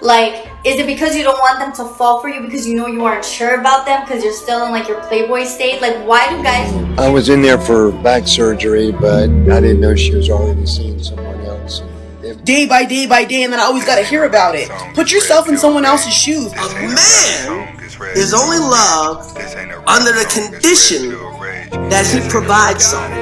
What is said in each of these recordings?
Like, is it because you don't want them to fall for you because you know you aren't sure about them because you're still in like your playboy state? Like, why do guys... I was in there for back surgery, but I didn't know she was already seeing someone else. Day by day by day, and then I always gotta hear about it. Put yourself in someone else's shoes. A man is only loved under the condition that he provides something.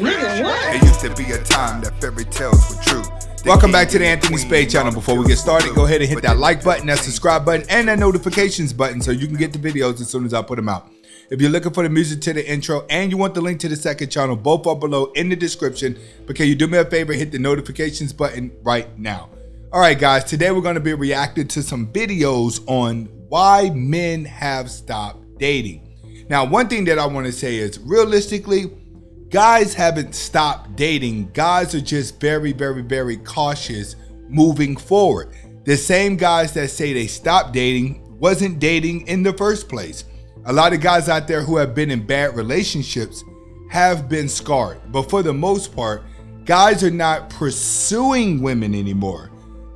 It used to be a time that fairy tales were true. Welcome back to the Anthony Spade channel. Before we get started, go ahead and hit that like button, that subscribe button, and that notifications button so you can get the videos as soon as I put them out. If you're looking for the music to the intro and you want the link to the second channel, both are below in the description. But can you do me a favor, hit the notifications button right now. All right, guys, today we're going to be reacting to some videos on why men have stopped dating. Now, one thing that I want to say is, realistically, guys haven't stopped dating. Guys are just very, very, very cautious moving forward. The same guys that say they stopped dating wasn't dating in the first place. A lot of guys out there who have been in bad relationships have been scarred. But for the most part, guys are not pursuing women anymore.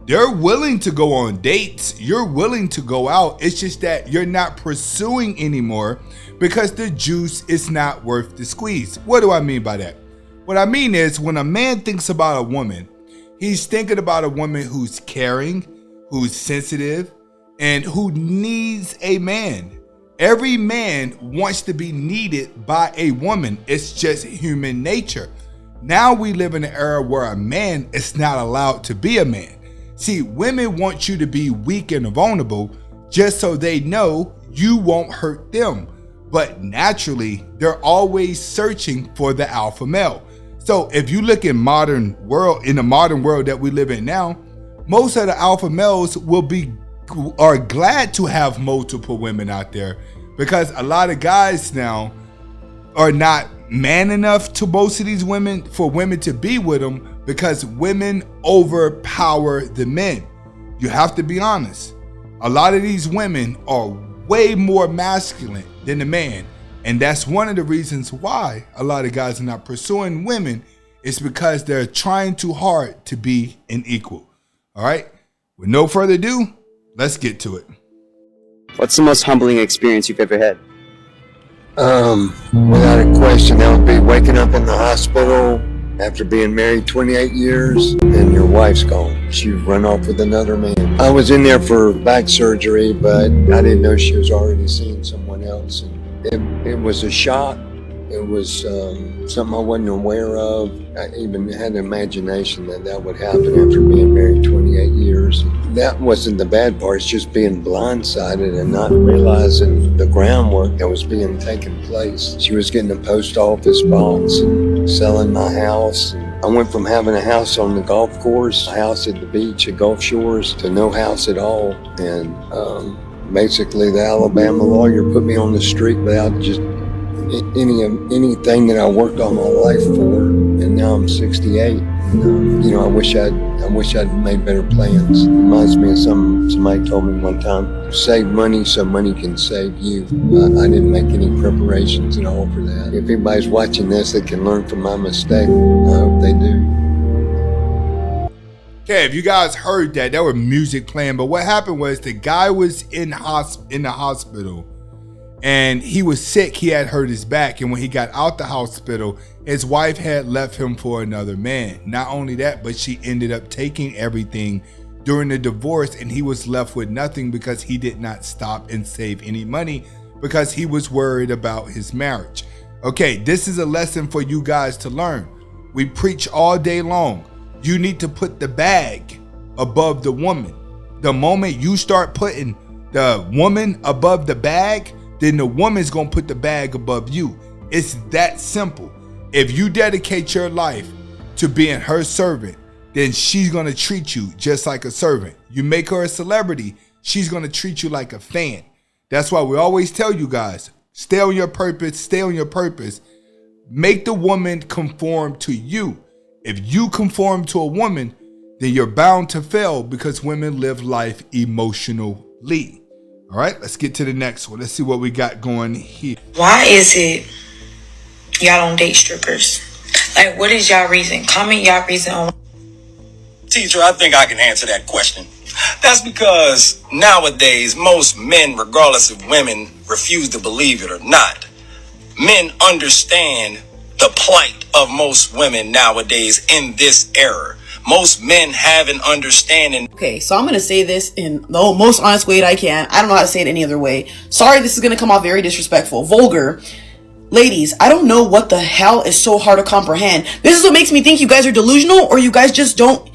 They're willing to go on dates. You're willing to go out. It's just that you're not pursuing anymore because the juice is not worth the squeeze. What do I mean by that? What I mean is, when a man thinks about a woman, he's thinking about a woman who's caring, who's sensitive, and who needs a man. Every man wants to be needed by a woman. It's just human nature. Now we live in an era where a man is not allowed to be a man. See, women want you to be weak and vulnerable just so they know you won't hurt them. But naturally, they're always searching for the alpha male. So if you look in the modern world that we live in now, most of the alpha males are glad to have multiple women out there, because a lot of guys now are not man enough to most of these women for women to be with them, because women overpower the men. You have to be honest. A lot of these women are way more masculine than the man, and that's one of the reasons why a lot of guys are not pursuing women. It's because they're trying too hard to be an equal. All right, with no further ado, let's get to it. What's the most humbling experience you've ever had? Without a question, that would be waking up in the hospital after being married 28 years and your wife's gone. She run off with another man. I was in there for back surgery, but I didn't know she was already seeing someone else. And it was a shock. It was something I wasn't aware of. I even had an imagination that would happen after being married 28 years. That wasn't the bad part. It's just being blindsided and not realizing the groundwork that was being taken place. She was getting a post office box and selling my house. I went from having a house on the golf course, a house at the beach at Gulf Shores, to no house at all. And basically the Alabama lawyer put me on the street without just anything that I worked all my life for, and now I'm 68. And, I wish I'd made better plans. It reminds me of somebody told me one time, save money so money can save you. I didn't make any preparations at all for that. If anybody's watching this, they can learn from my mistake. I hope they do. Okay, if you guys heard that, there was music playing, but what happened was the guy was in the hospital. And he was sick. He had hurt his back. And when he got out the hospital, his wife had left him for another man. Not only that, but she ended up taking everything during the divorce, and he was left with nothing because he did not stop and save any money because he was worried about his marriage. Okay, this is a lesson for you guys to learn. We preach all day long. You need to put the bag above the woman. The moment you start putting the woman above the bag, then the woman's gonna put the bag above you. It's that simple. If you dedicate your life to being her servant, then she's gonna treat you just like a servant. You make her a celebrity, she's gonna treat you like a fan. That's why we always tell you guys, stay on your purpose, stay on your purpose. Make the woman conform to you. If you conform to a woman, then you're bound to fail, because women live life emotionally. All right, let's get to the next one. Let's see what we got going here. Why is it y'all don't date strippers? Like, what is y'all reason? Comment y'all reason on. Teacher, I think I can answer that question. That's because nowadays most men, regardless of women, refuse to believe it or not. Men understand the plight of most women nowadays in this era. Most men have an understanding. Okay, so I'm gonna say this in the most honest way that I can. I don't know how to say it any other way. Sorry, this is gonna come off very disrespectful, vulgar. Ladies, I don't know what the hell is so hard to comprehend. This is what makes me think you guys are delusional, or you guys just don't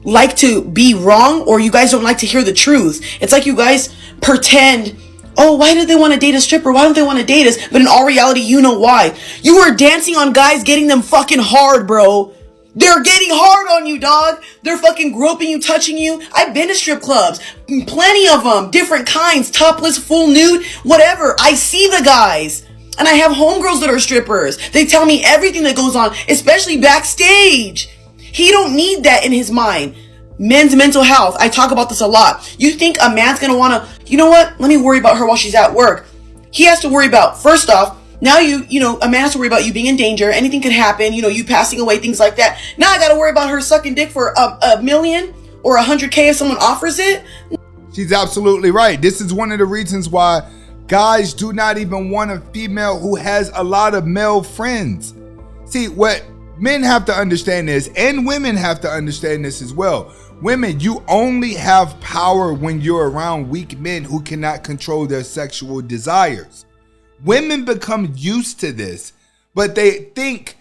like to be wrong, or you guys don't like to hear the truth. It's like you guys pretend, oh, why do they want to date a stripper? Why don't they want to date us? But in all reality, you know why. You are dancing on guys getting them fucking hard, bro. They're getting hard on you, dog. They're fucking groping you, touching you. I've been to strip clubs. Plenty of them. Different kinds. Topless, full nude, whatever. I see the guys. And I have homegirls that are strippers. They tell me everything that goes on, especially backstage. He don't need that in his mind. Men's mental health. I talk about this a lot. You think a man's gonna wanna, you know what? Let me worry about her while she's at work. He has to worry about, first off, now you know, a man has to worry about you being in danger. Anything could happen, you know, you passing away, things like that. Now I gotta worry about her sucking dick for a million or 100K if someone offers it. She's absolutely right. This is one of the reasons why guys do not even want a female who has a lot of male friends. See, what men have to understand is, and women have to understand this as well. Women, you only have power when you're around weak men who cannot control their sexual desires. Women become used to this, but they think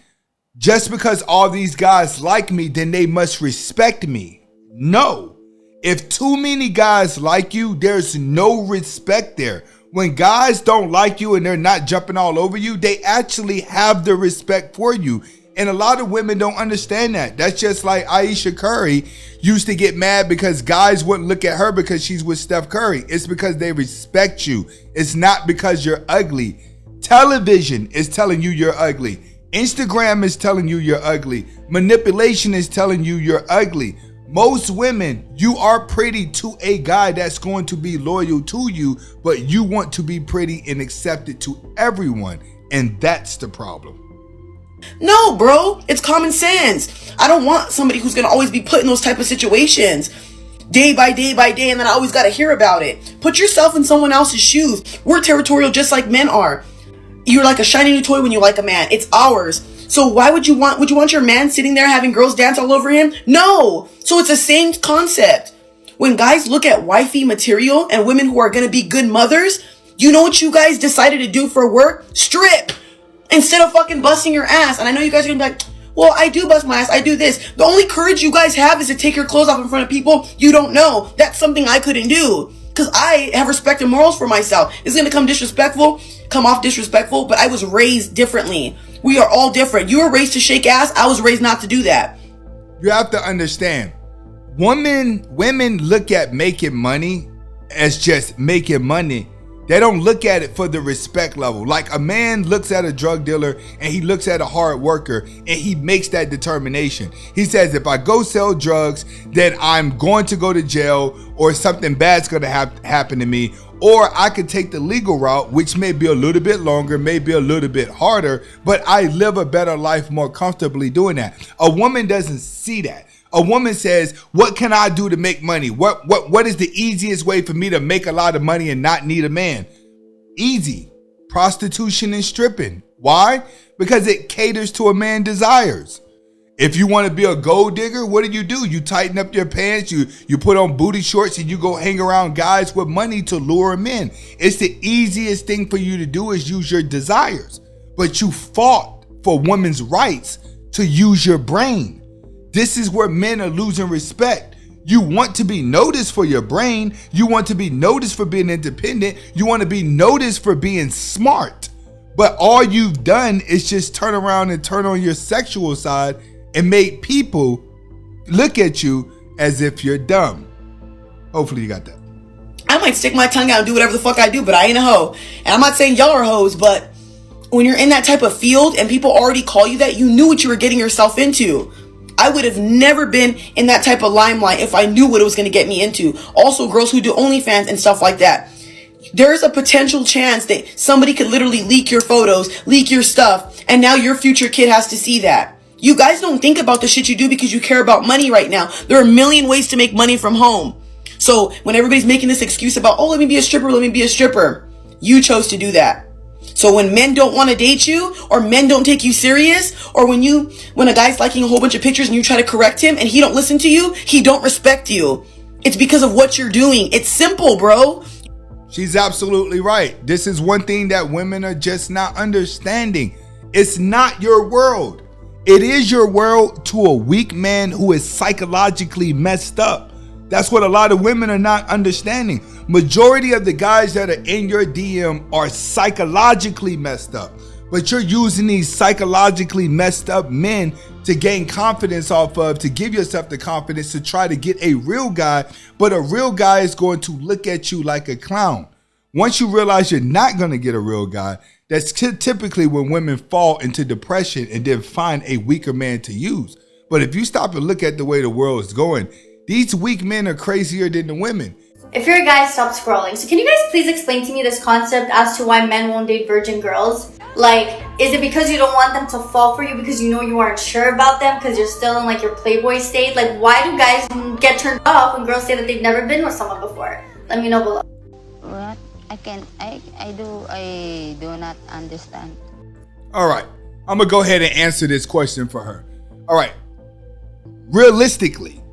just because all these guys like me, then they must respect me. No. If too many guys like you, there's no respect there. When guys don't like you and they're not jumping all over you, they actually have the respect for you. And a lot of women don't understand that. That's just like Aisha Curry used to get mad because guys wouldn't look at her because she's with Steph Curry. It's because they respect you. It's not because you're ugly. Television is telling you you're ugly. Instagram is telling you you're ugly. Manipulation is telling you you're ugly. Most women, you are pretty to a guy that's going to be loyal to you, but you want to be pretty and accepted to everyone. And that's the problem. No, bro, it's common sense. I don't want somebody who's gonna always be put in those type of situations day by day by day, and then I always gotta hear about it. Put yourself in someone else's shoes. We're territorial just like men are. You're like a shiny new toy when you like a man. It's ours. So why would you want your man sitting there having girls dance all over him? No. So it's the same concept. When guys look at wifey material and women who are gonna be good mothers, you know what you guys decided to do for work? Strip. Instead of fucking busting your ass. And I know you guys are gonna be like, well, I do bust my ass, I do this. The only courage you guys have is to take your clothes off in front of people you don't know. That's something I couldn't do. Because I have respect and morals for myself. It's gonna come off disrespectful, but I was raised differently. We are all different. You were raised to shake ass, I was raised not to do that. You have to understand, women look at making money as just making money. They don't look at it for the respect level. Like a man looks at a drug dealer and he looks at a hard worker and he makes that determination. He says, if I go sell drugs, then I'm going to go to jail or something bad's going to happen to me. Or I could take the legal route, which may be a little bit longer, may be a little bit harder, but I live a better life more comfortably doing that. A woman doesn't see that. A woman says, what can I do to make money? What is the easiest way for me to make a lot of money and not need a man? Easy. Prostitution and stripping. Why? Because it caters to a man's desires. If you want to be a gold digger, what do? You tighten up your pants, you put on booty shorts, and you go hang around guys with money to lure them in. It's the easiest thing for you to do is use your desires. But you fought for women's rights to use your brain. This is where men are losing respect. You want to be noticed for your brain. You want to be noticed for being independent. You want to be noticed for being smart. But all you've done is just turn around and turn on your sexual side and make people look at you as if you're dumb. Hopefully you got that. I might stick my tongue out and do whatever the fuck I do, but I ain't a hoe. And I'm not saying y'all are hoes, but when you're in that type of field and people already call you that, you knew what you were getting yourself into. I would have never been in that type of limelight if I knew what it was going to get me into. Also, girls who do OnlyFans and stuff like that. There's a potential chance that somebody could literally leak your photos, leak your stuff, and now your future kid has to see that. You guys don't think about the shit you do because you care about money right now. There are a million ways to make money from home. So when everybody's making this excuse about, oh, let me be a stripper, you chose to do that. So when men don't want to date you, or men don't take you serious, or when a guy's liking a whole bunch of pictures and you try to correct him and he don't listen to you, he don't respect you. It's because of what you're doing. It's simple, bro. She's absolutely right. This is one thing that women are just not understanding. It's not your world. It is your world to a weak man who is psychologically messed up. That's what a lot of women are not understanding. Majority of the guys that are in your DM are psychologically messed up. But you're using these psychologically messed up men to gain confidence off of, to give yourself the confidence to try to get a real guy. But a real guy is going to look at you like a clown. Once you realize you're not going to get a real guy, that's typically when women fall into depression and then find a weaker man to use. But if you stop and look at the way the world is going, these weak men are crazier than the women. If you're a guy, stop scrolling. So can you guys please explain to me this concept as to why men won't date virgin girls? Like, is it because you don't want them to fall for you because you know you aren't sure about them because you're still in like your playboy state? Like, why do guys get turned off when girls say that they've never been with someone before? Let me know below. What? I do not understand. All right, I'm gonna go ahead and answer this question for her. All right, realistically,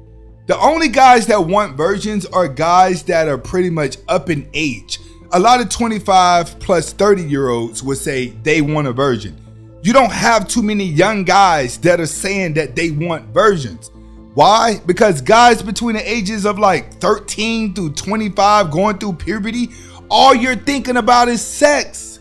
the only guys that want virgins are guys that are pretty much up in age. A lot of 25 plus 30-year-olds would say they want a virgin. You don't have too many young guys that are saying that they want virgins. Why? Because guys between the ages of like 13 through 25 going through puberty, all you're thinking about is sex.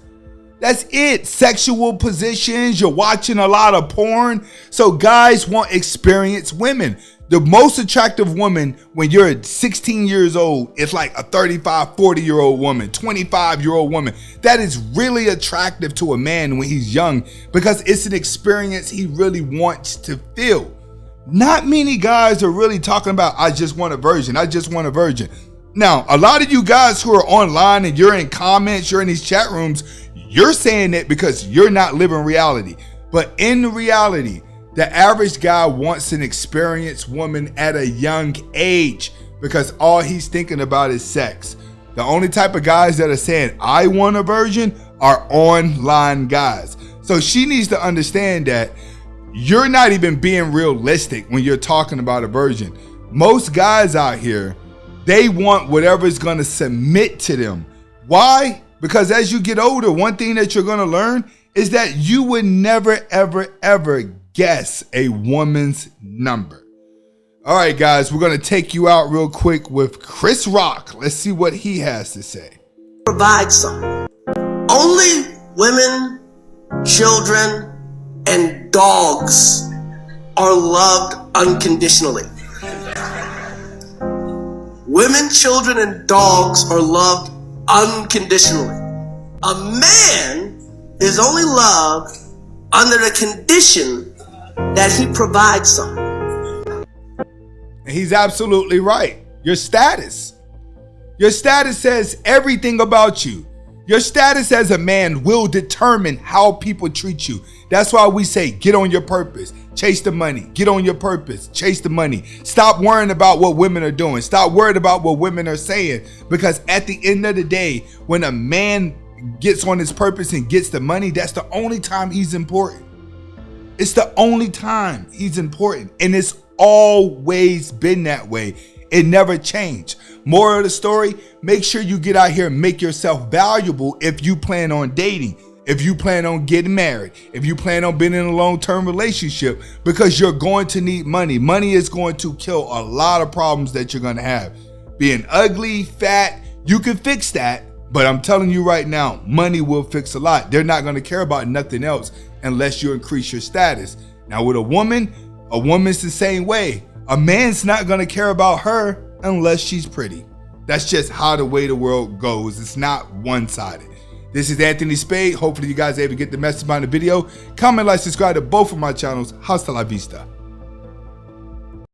That's it. Sexual positions. You're watching a lot of porn. So guys want experienced women. The most attractive woman when you're 16 years old is like a 35, 40-year-old woman, 25-year-old woman. That is really attractive to a man when he's young because it's an experience he really wants to feel. Not many guys are really talking about, I just want a virgin. I just want a virgin. Now, a lot of you guys who are online and you're in comments, you're in these chat rooms, you're saying it because you're not living reality. But in reality, the average guy wants an experienced woman at a young age because all he's thinking about is sex. The only type of guys that are saying, I want a virgin, are online guys. So she needs to understand that you're not even being realistic when you're talking about a virgin. Most guys out here, they want whatever's going to submit to them. Why? Because as you get older, one thing that you're going to learn is that you would never, ever, ever guess a woman's number. All right, guys, we're going to take you out real quick with Chris Rock. Let's see what he has to say. Provide some. Only women, children, and dogs are loved unconditionally. Women, children, and dogs are loved unconditionally. A man is only loved under the condition that he provides some. And he's absolutely right. Your status. Your status says everything about you. Your status as a man will determine how people treat you. That's why we say, get on your purpose, chase the money, get on your purpose, chase the money. Stop worrying about what women are doing. Stop worrying about what women are saying. Because at the end of the day, when a man gets on his purpose and gets the money, that's the only time he's important. It's the only time he's important. And it's always been that way. It never changed. Moral of the story, make sure you get out here and make yourself valuable if you plan on dating, if you plan on getting married, if you plan on being in a long-term relationship, because you're going to need money. Money is going to kill a lot of problems that you're going to have. Being ugly, fat, you can fix that. But I'm telling you right now, money will fix a lot. They're not going to care about nothing else unless you increase your status. Now with a woman's the same way. A man's not going to care about her unless she's pretty. That's just how the way the world goes. It's not one-sided. This is Anthony Spade. Hopefully you guys are able to get the message behind the video. Comment, like, subscribe to both of my channels. Hasta la vista.